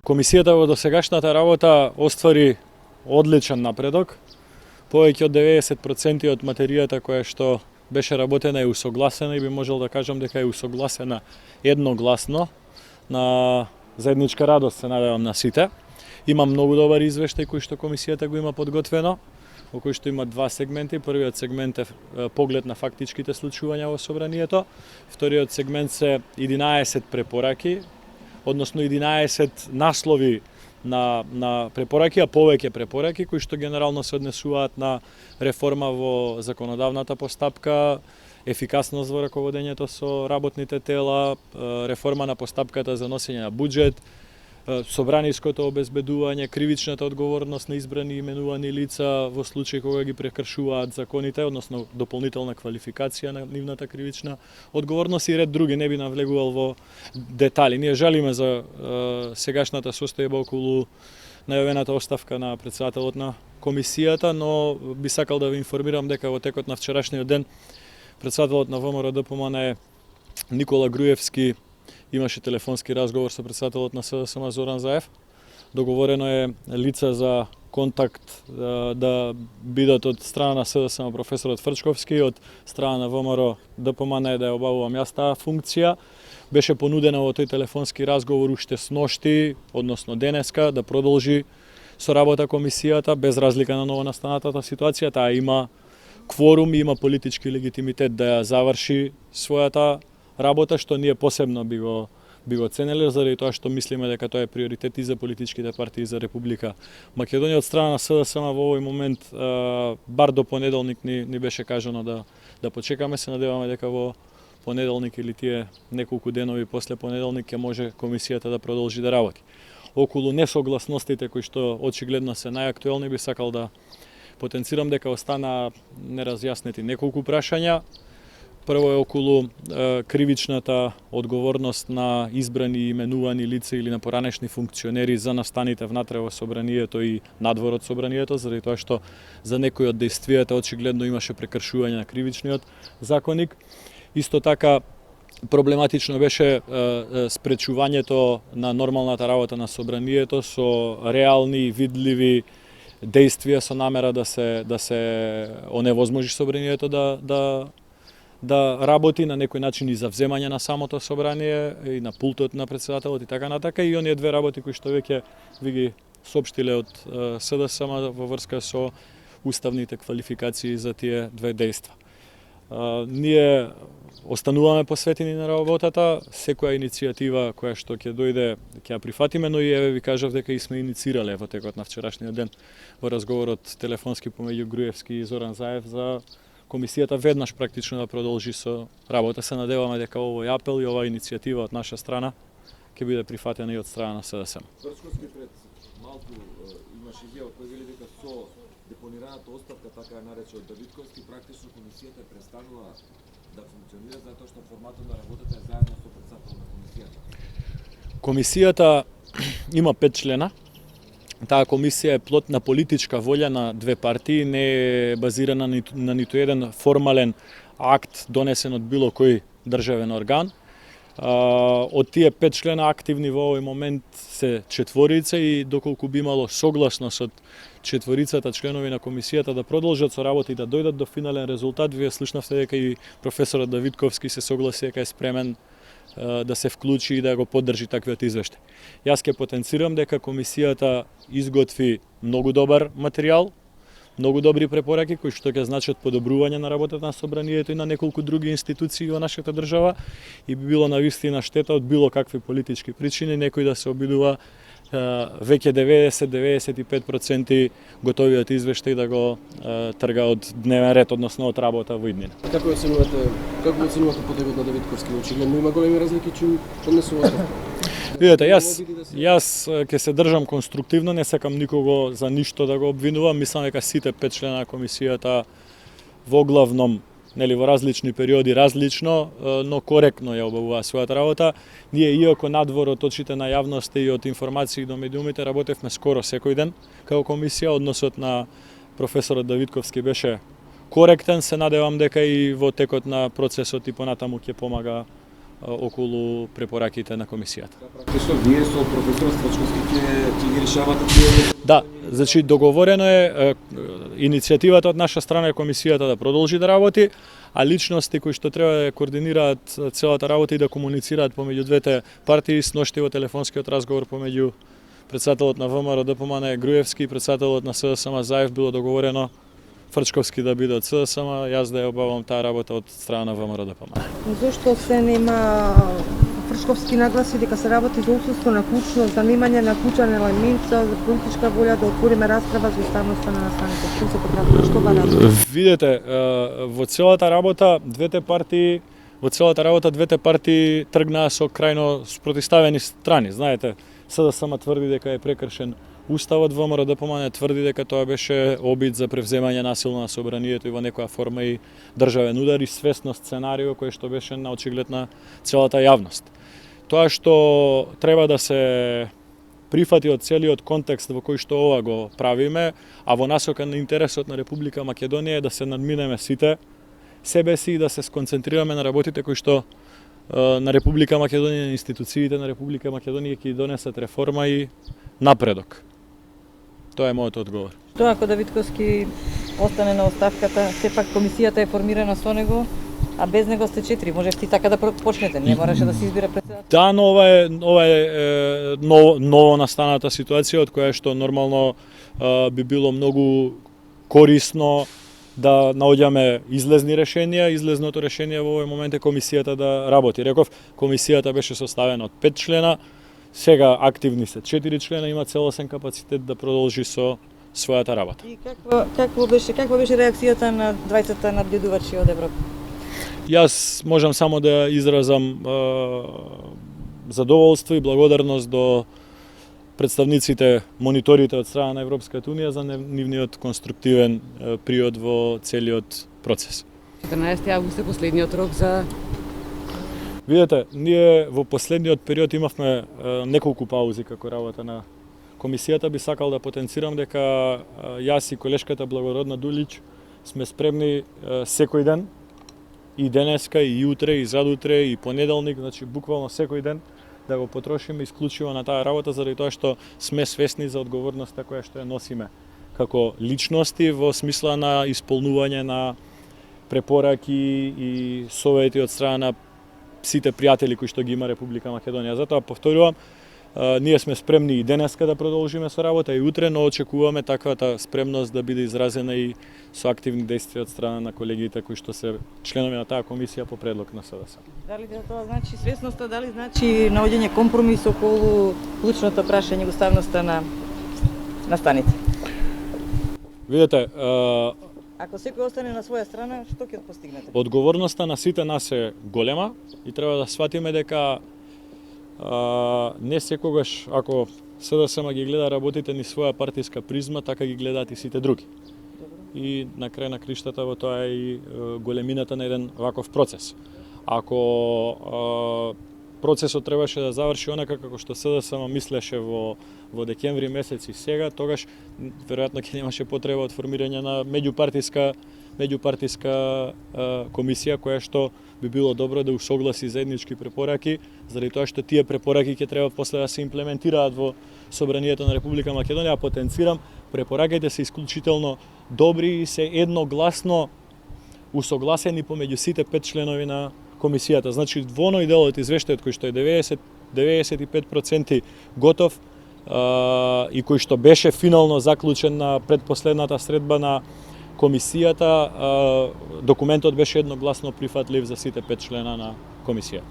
Комисијата во досегашната работа оствари одличен напредок. Повеќе од 90% од материјата која што беше работена е усогласена и би можел да кажам дека е усогласена едногласно на заедничка радост, се надевам на сите. Има многу добар извештај кој што комисијата го има подготвено, во кој што има два сегменти. Првиот сегмент е поглед на фактичките случувања во собранието. Вториот сегмент се 11 препораки, односно 11 наслови на препораки, а повеќе препораки кои што генерално се однесуваат на реформа во законодавната постапка, ефикасност во раководењето со работните тела, реформа на постапката за носење на буџет, собраниското обезбедување, кривичната одговорност на избрани и именувани лица во случај кога ги прекршуваат законите, односно дополнителна квалификација на нивната кривична одговорност и ред други, не би навлегувал во детали. Ние жалиме за сегашната состојба околу најавената оставка на претседателот на комисијата, но би сакал да ви информирам дека во текот на вчерашниот ден претседателот на ВМРО ДПМН Никола Груевски имаше телефонски разговор со претседателот на СДСМ Зоран Заев. Договорено е лица за контакт да бидат од страна на СДСМ професорот Фрчковски, од страна на ВМРО ДПМН да ја обавувам јас таа функција. Беше понудено во тој телефонски разговор уште сношти, односно денеска, да продолжи со работа комисијата без разлика на новонастанатата ситуација. Таа има кворум и има политички легитимитет да ја заврши својата работа, што ние посебно би го ценеле, заради тоа што мислиме дека тоа е приоритет и за политичките партии за Република Македонија. Од страна на СДСМ во овој момент, бар до понеделник ни беше кажано да почекаме, се надеваме дека во понеделник или тие неколку денови после понеделник ќе може комисијата да продолжи да работи. Околу несогласностите кои што очигледно се најактуелни, би сакал да потенцирам дека остана неразјаснети неколку прашања. Прво е околу кривичната одговорност на избрани и именувани лица или на поранешни функционери за настаните внатре во собранието и надвор од собранието, заради тоа што за некои од дејствијата очигледно имаше прекршување на кривичниот законник. Исто така проблематично беше спречувањето на нормалната работа на собранието со реални, видливи дејствија со намера да се оневозможи собранието да работи на некој начин и за вземање на самото собрание и на пултот на претседателот и така натака, и оние две работи кои што веќе ви ги соопштиле од СДСМ во врска со уставните квалификации за тие две дејства. Ние остануваме посветени на работата, секоја иницијатива која што ќе дојде ќе ја прифатиме, но и еве ви кажав дека и сме иницирале во текот на вчерашниот ден во разговорот телефонски помеѓу Груевски и Зоран Заев за комисијата веднаш практично да продолжи со работа. Се надеваме дека овој апел и оваа иницијатива од наша страна ќе биде прифатена и од страна на СДСМ. Фрчковски пред малку имаше изјава кој вели дека со депонираната оставка, така ја нарече од Давидковски, практично комисијата е престанува да функционира затоа што форматот на работата е заедно со претседателот на комисијата. Комисијата има 5 члена. Таа комисија е плод на политичка волја на две партии, не е базирана на ниту еден формален акт донесен од било кој државен орган. Од тие 5 члена активни во овој момент се 4 и доколку би имало согласност од 4 членови на комисијата да продолжат со работа и да дојдат до финален резултат, вие слушнавте дека и професорот Давидковски се согласи дека е спремен да се вклучи и да го поддржи таквиот извештај. Јас ќе потенцирам дека комисијата изготви многу добар материјал, многу добри препораки кои што ќе значат подобрување на работата на собранието и на неколку други институции во нашата држава, и би било навистина штета од било какви политички причини некој да се обидува веќе 90-95% готовиот извештај да го трга од дневен ред, односно од работа во иднина. Како оценувате подегот на Давидковски? Очигледно има големи разлики што поднесува оставка. Видете, јас ќе се држам конструктивно, не сакам никого за ништо да го обвинувам. Мислам дека сите 5 члена на комисијата во главном, во различни периоди различно, но коректно ја обавува својата работа. Ние, иако надвор од очите на јавноста и од информации до медиумите, работевме скоро секој ден како комисија. Односот на професорот Давидковски беше коректен. Се надевам дека и во текот на процесот и понатаму ќе помага околу препораките на комисијата. Практично вие со професор Ствачковски ќе ги решавате тие. Да, значи договорено е иницијативата од наша страна е комисијата да продолжи да работи, а личности кои што треба да координираат целата работа и да комуницираат помеѓу двете партии, сношти во телефонскиот разговор помеѓу председателот на ВМРО ДПМН Груевски и председателот на СДСМ Заев било договорено Фрчковски да биде од СДСМ, јас да ја обавам таа работа од страна на ВМРО ДПМН. Зошто се нема Фрчковски нагласи дека се работи за отсуство на клучно занимање на клучен елемент за политичка волја да отвориме расправа за уставноста на настаните. Што се потребува, што барат? Видете, во целата работа двете партии тргнаа со крајно спротивставени страни. Знаете, СДСМ тврди дека е прекршен Уставот, ВМРО ДПМН тврди дека тоа беше обид за превземање насилно на собранието и во некоја форма и државен удар и свесно сценарио кој што беше на очиглед на целата јавност. Тоа што треба да се прифати од целиот контекст во кој што ова го правиме, а во насока на интересот на Република Македонија е да се надминеме сите себе си и да се сконцентрираме на работите кои што на Република Македонија, на институциите на Република Македонија ќе донесат реформа и напредок. Тоа е мојот одговор. Тоа ако Давидковски остане на оставката, сепак комисијата е формирана со него, а без него сте 4. Можете и така да почнете, не мораше да се избира председател. Да, но ова е ново настаната ситуација од која што нормално би било многу корисно да наоѓаме излезни решенија. Излезното решение во овој момент е комисијата да работи. Реков, комисијата беше составена од 5 члена, сега активни се 4 члена, има целосен капацитет да продолжи со својата работа. И каква беше реакцијата на 20 надгледувачи од Европа? Јас можам само да изразам задоволство и благодарност до представниците, мониторите од страна на Европската Унија за нивниот конструктивен приод во целиот процес. 14 август е последниот рок за... Видете, ние во последниот период имавме неколку паузи како работа на комисијата. Би сакал да потенцирам дека јас и колешката Благородна Дулич сме спремни секој ден, и денеска, и утре, и задутре, и понеделник, значи буквално секој ден да го потрошиме исклучиво на таа работа, заради тоа што сме свесни за одговорноста која што ја носиме како личности во смисла на исполнување на препораки и совети од страна на сите пријатели кои што ги има Република Македонија. Затоа повторувам, ние сме спремни и денеска да продолжиме со работа и утре, но очекуваме таквата спремност да биде изразена и со активни действија од страна на колегите кои што се членови на таа комисија по предлог на СДСМ. Дали тоа значи свесноста, дали значи наоѓање компромис околу клучното прашање уставноста на станите? Видете, Ако секој остане на своја страна, што ќе постигнете? одговорноста на сите нас е голема и треба да сватиме дека не секогаш, ако СДСМ ги гледа работите ни своја партиска призма, така ги гледаат и сите други. И на крај на криштата во тоа е и големината на еден ваков процес. Ако процесот требаше да заврши онака како што СДСМ мислеше во декември месец и сега, тогаш веројатно ќе немаше потреба од формирање на меѓупартиска комисија која што би било добро да усогласи заеднички препораки, заради тоа што тие препораки ќе треба после да се имплементираат во собранието на Република Македонија. Потенцирам, препораките се исклучително добри и се едногласно усогласени помеѓу сите 5 членови на комисијата. Значи, во оној дел од извештајот кој што е 95% готов и кој што беше финално заклучен на предпоследната средба на комисијата, документот беше едногласно прифатлив за сите 5 члена на комисија.